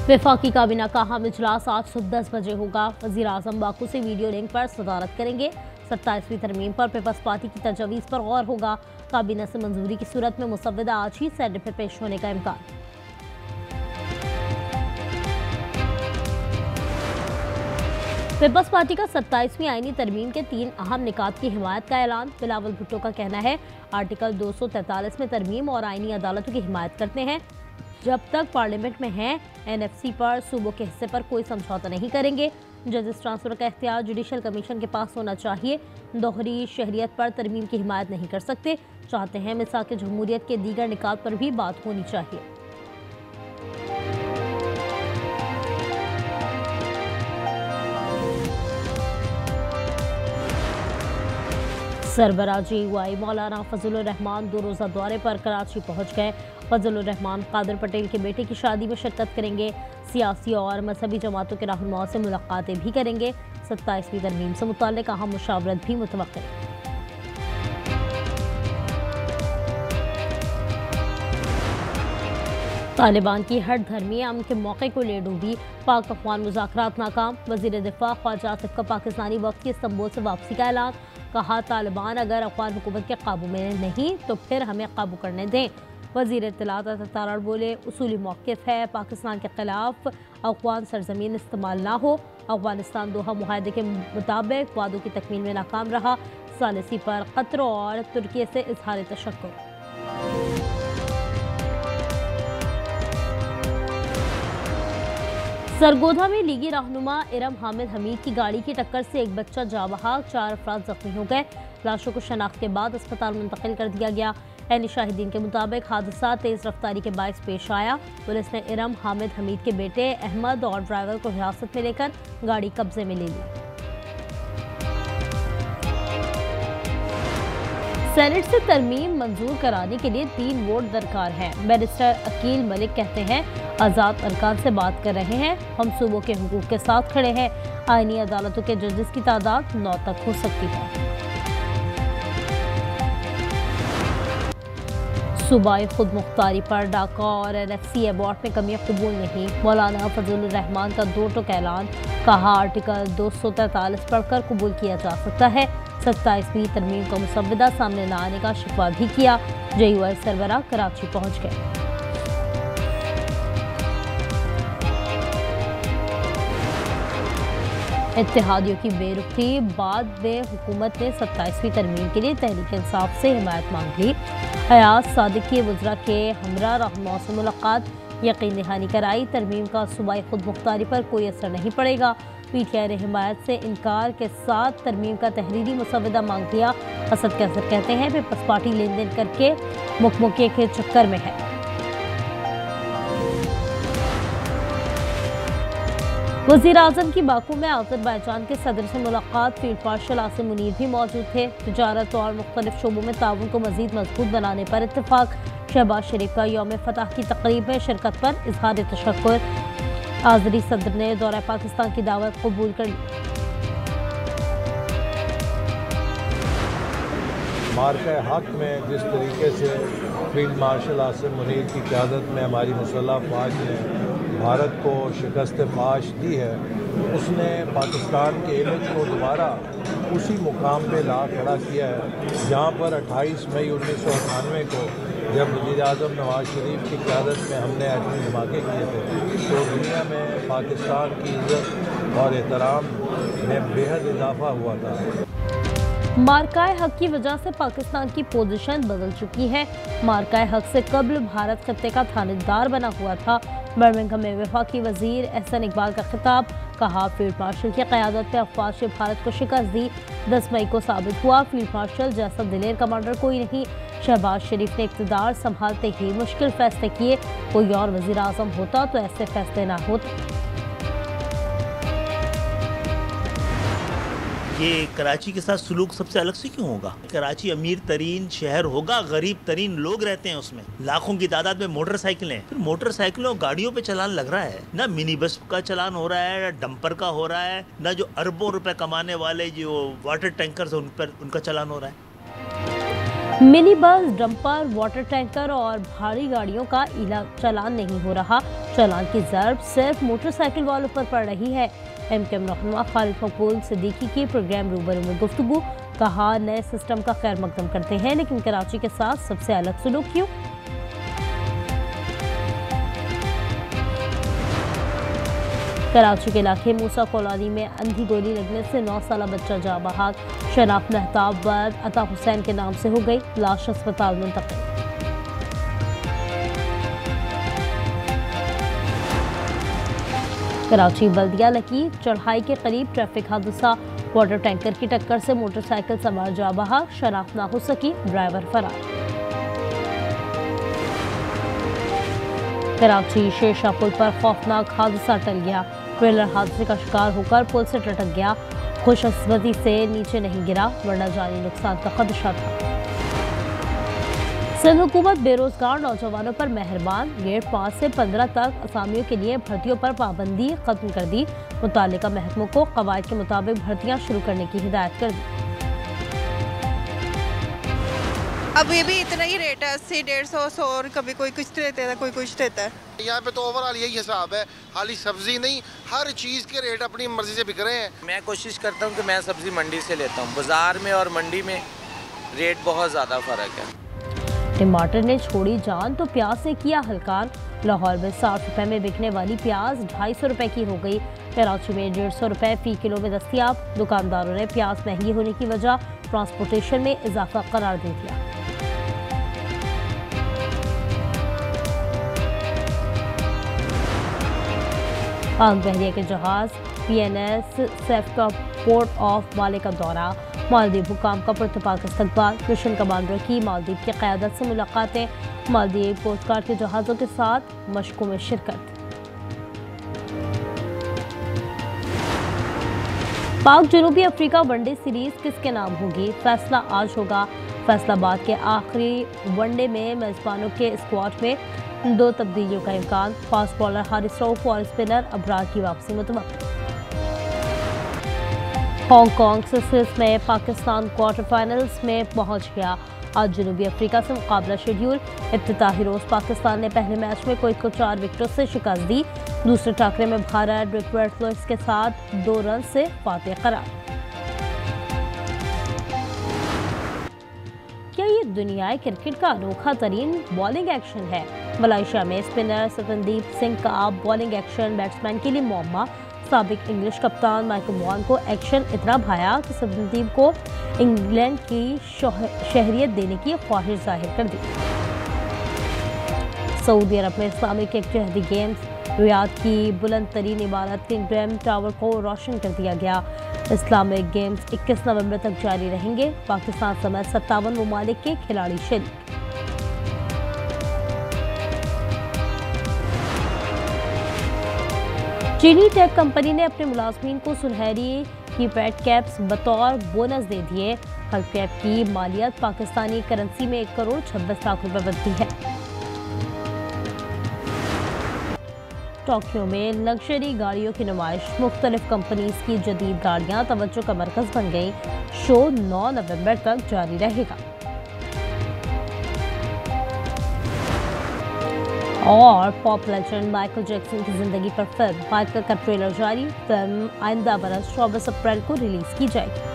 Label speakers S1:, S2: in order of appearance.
S1: वफाकी काबीना का अहम इजलास आज सुबह 10 बजे होगा। वज़ीर आज़म बाकू से वीडियो लिंक पर सदारत करेंगे। 27वीं तरमीम पर पीपल्स पार्टी की तजवीज़ पर गौर होगा। काबीना से मंजूरी की सूरत में मुसव्वदा आज ही सेनेट में पेश होने का इम्कान। पीपल्स पार्टी का 27वीं आईनी तरमीम के 3 अहम निकात की हिमायत का ऐलान। बिलावल भुट्टो का कहना है आर्टिकल 243 में तरमीम और आईनी अदालतों की हिमायत करते हैं। जब तक पार्लियामेंट में हैं एनएफसी पर सूबों के हिस्से पर कोई समझौता नहीं करेंगे। जजेस ट्रांसफर का इख्तियार जुडिशल कमीशन के पास होना चाहिए। दोहरी शहरियत पर तरमीम की हिमायत नहीं कर सकते। चाहते हैं मिसाक जमहूरियत के दीगर निकात पर भी बात होनी चाहिए। सरबराह JUI मौलाना फजलुर रहमान 2 रोज़ा दौरे पर कराची पहुंच गए। फजलुर रहमान कादर पटेल के बेटे की शादी में शिरकत करेंगे। सियासी और मजहबी जमातों के रहनुमाओं से मुलाकातें भी करेंगे। 27वीं तरमीम से मुताल्लिक़ अहम मुशावरत भी मुतवक्किल है। तालिबान की हर धर्मी अमन के मौके को ले डूबी। पाक अफगान मुज़ाकरात नाकाम। वज़ीर दिफा ख्वाजा आसिफ का पाकिस्तानी वफ़द की इस्तांबुल से वापसी का ऐलान। कहा तालिबान अगर अफगान हुकूमत के काबू में नहीं तो फिर हमें काबू करने दें। वज़ीर इत्तलात ताराड़ बोले उसूली मौक़िफ़ है पाकिस्तान के खिलाफ अफगान सरजमीन इस्तेमाल ना हो। अफगानिस्तान दोहा मुआहदे के मुताबिक वादों की तकमील में नाकाम रहा। सालिसी पर कतर और तुर्की से इजहार तशक्कुर। सरगोधा में लीगी रहनुमा इरम हामिद हमीद की गाड़ी की टक्कर से एक बच्चा जा बहा, 4 अफराद जख्मी हो गए। लाशों को शनाख्त के बाद अस्पताल मुंतकिल कर दिया गया। ऐनी शाहिदीन के मुताबिक हादसा तेज रफ्तारी के बायस पेश आया। पुलिस ने इरम हामिद हमीद के बेटे अहमद और ड्राइवर को हिरासत में लेकर गाड़ी कब्जे में ले ली। सेनेट से तरमीम मंजूर कराने के लिए 3 वोट दरकार हैं। बैरिस्टर अकील मलिक कहते हैं आज़ाद अरकान से बात कर रहे हैं। हम सूबों के हुकूक के साथ खड़े हैं। आईनी अदालतों के जजेस की तादाद 9 तक हो सकती है। सूबाई खुद मुख्तारी पर डाका और NFC अवार्ड में कमियां कबूल नहीं। मौलाना फजलुर रहमान का 2 टूक ऐलान। कहा आर्टिकल 243 पढ़कर कबूल किया जा सकता है। 27वीं तरमीम का मुसव्वदा सामने न आने का शिकवा भी किया। JUI सरबराह कराची पहुंच गए। इत्तेहादियों की बेरुखी बाद में हुकूमत ने 27वीं तरमीम के लिए तहरीक इंसाफ से हिमायत मांग ली। हयात सादिक की वज़रा के हमरा रहनुमाओं से मुलाकात। यकीन दहानी कराई तरमीम का सूबाई खुद मुख्तारी पर कोई असर नहीं पड़ेगा। PTI ने हिमायत से इनकार के साथ तरमीम का तहरीरी मुसव्वदा मांग लिया। असद कैसर कहते हैं पीपल्स पार्टी लेन देन करके मुकमुके के चक्कर में है। वज़ीर आज़म की बाकू में अज़रबैजान के सदर से मुलाकात। फील्ड मार्शल आसिम मुनीर भी मौजूद थे। तिजारत और मुख्तलिफ शोबों में ताउन को मज़ीद मजबूत बनाने पर इत्तफाक। शहबाज शरीफ का यौम फतह की तकरीब में शिरकत पर इजहार तशक्कुर। आज़री सदर ने दौरा पाकिस्तान की दावत कबूल कर ली।
S2: मार्का हक में जिस तरीके से फील्ड मार्शल आसिम मुनीर की क़यादत में हमारी मुसल्लह फ़ौज ने भारत को शिकस्त फाश दी है, उसने पाकिस्तान के इमेज को दोबारा उसी मुकाम पे ला खड़ा किया है जहाँ पर 28 मई 1998 को जब वज़ीर आज़म नवाज शरीफ की क़यादत में हमने एटमी धमाके किए थे तो दुनिया में पाकिस्तान की इज़्ज़त और एहतराम में बेहद इजाफा हुआ था।
S1: मार्काए हक की वजह से पाकिस्तान की पोजीशन बदल चुकी है। मार्काए हक से कबल भारत खत्ते का थानेदार बना हुआ था। बर्मिंघम में वफाकी वजीर एहसन इकबाल का खिताब। कहा फील्ड मार्शल की क़यादत में अफवाज ने भारत को शिकस्त दी। 10 मई को साबित हुआ फील्ड मार्शल जैसा दिलेर कमांडर कोई नहीं। शहबाज शरीफ ने इक़्तिदार संभालते ही मुश्किल फैसले किए। कोई और वज़ीर आज़म होता तो ऐसे फैसले ना होते।
S3: ये कराची के साथ सलूक सबसे अलग से क्यों होगा? कराची अमीर तरीन शहर होगा, गरीब तरीन लोग रहते हैं उसमें, लाखों की तादाद में मोटरसाइकिलें। फिर मोटरसाइकिलों और गाड़ियों पे चलान लग रहा है ना, मिनी बस का चलान हो रहा है, डंपर का हो रहा है, ना जो अरबों रुपए कमाने वाले जो वाटर टैंकर उन पर उनका चलान हो रहा है।
S1: Mini bus, dumper, water tanker और भारी गाड़ियों का चालान नहीं हो रहा। चालान की ज़र्ब सिर्फ मोटरसाइकिल वालों पर पड़ रही है। MKM रहनुमा खालिद मकबूल सिद्दीकी की प्रोग्राम रूबरू में गुफ्तगू, कहा नए सिस्टम का खैर मकदम करते हैं लेकिन कराची के साथ सबसे अलग सलूक क्यों। कराची के इलाके मूसा कॉलोनी में अंधी गोली लगने से 9 साला बच्चा जाँ बहक। शनाख्त महताब बाद अता हुसैन के नाम से हो गई, लाश अस्पताल मुंतकिल। कराची बल्दिया लकी चढ़ाई के करीब ट्रैफिक हादसा, वाटर टैंकर की टक्कर से मोटरसाइकिल सवार जाँ बहक, शनाख्त ना हो सकी, ड्राइवर फरार। कराची शेरशाह पुल पर खौफनाक हादसा टल गया, ट्रेलर हादसे का शिकार होकर पुल से टटक गया, खुशकिस्मती से नीचे नहीं गिरा वरना जानी नुकसान का खदशा था। सिंध हुकूमत बेरोजगार नौजवानों पर मेहरबान, ग्रेड 5 से 15 तक असामियों के लिए भर्तियों पर पाबंदी खत्म कर दी, मुतालिका महकमों को कवायद के मुताबिक भर्तियां शुरू करने की हिदायत कर दी।
S4: अब ये भी इतना ही रेट है, 80, 150, 100 और कभी कोई कुछ देता है कोई कुछ देता है।
S5: यहाँ पे तो ओवरऑल यही हिसाब है, खाली सब्जी नहीं हर चीज़ के रेट अपनी मर्जी से बिक रहे हैं।
S6: मैं कोशिश करता हूँ कि मैं सब्जी मंडी से लेता हूँ, बाजार में और मंडी में रेट बहुत ज़्यादा फ़र्क है।
S1: टमाटर ने छोड़ी जान तो प्याज से किया हलकान, लाहौर में 60 रुपए में बिकने वाली प्याज 250 रुपए की हो गई, कराची में 150 रुपए फी किलो में दस्तियाब। दुकानदारों ने प्याज महंगी होने की वजह ट्रांसपोर्टेशन में इजाफा करार दे दिया। पाक बहरिया के जहाज PNS सैफ का पोर्ट ऑफ माले का दौरा, मालदीव हुकाम का पुरतपाक इस्तकबाल, मिशन कमांडर की मालदीव की क़यादत से मुलाकातें, मालदीव कोस्ट गार्ड के जहाज़ों के साथ मशकों में शिरकत। पाक जनूबी अफ्रीका वनडे सीरीज किसके नाम होगी, फैसला आज होगा। फैसलाबाद के आखिरी वनडे में मेजबानों के स्क्वाड में 2 तब्दीलियों का इम्कान, फास्ट बॉलर हारिस रऊफ और स्पिनर अबरार की वापसी मुतवक्किल। हांगकांग सिस्टर्स में पाकिस्तान क्वार्टर फाइनल्स में पहुंच गया, आज जनूबी अफ्रीका से मुकाबला शेड्यूल। इफ्तिताही रोज पाकिस्तान ने पहले मैच में कुवैत को 4 विकेटों से शिकस्त दी, दूसरे टाकरे में भारत रिकवर्ड लॉयड्स के साथ 2 रन से फातेह करार। क्या ये दुनियाई क्रिकेट का अनोखा तरीन बॉलिंग एक्शन है। मलेशिया में स्पिनर सतनदीप सिंह का बॉलिंग एक्शन बैट्समैन के लिए मौमा, साबिक इंग्लिश कप्तान माइकल वॉन को एक्शन इतना भाया कि सतनदीप को इंग्लैंड की शहरियत देने की ख्वाहिश जाहिर कर दी। सऊदी अरब में इस्लामिक यकजहती गेम्स, रियाद की बुलंद तरीन इमारत किंगडम टावर को रोशन कर दिया गया। इस्लामिक गेम्स 21 नवंबर तक जारी रहेंगे, पाकिस्तान समेत 57 ममालिक के खिलाड़ी शरीक। चीनी टेक कंपनी ने अपने मुलाजमीन को सुनहरी कीपैड कैप्स बतौर बोनस दे दिए। हर कैप की मालियत पाकिस्तानी करेंसी में 1 करोड़ 26 लाख रुपए बनती है। टोक्यो में लग्जरी गाड़ियों की नुमाइश, मुख्तलिफ कंपनीज की जदीद गाड़ियां तवज्जो का मरकज बन गई। शो 9 नवंबर तक जारी रहेगा। और पॉप लेजेंड माइकल जैक्सन की जिंदगी पर फिल्म माइकल का ट्रेलर जारी, फिल्म आइंदा बरस 24 अप्रैल को रिलीज की जाएगी।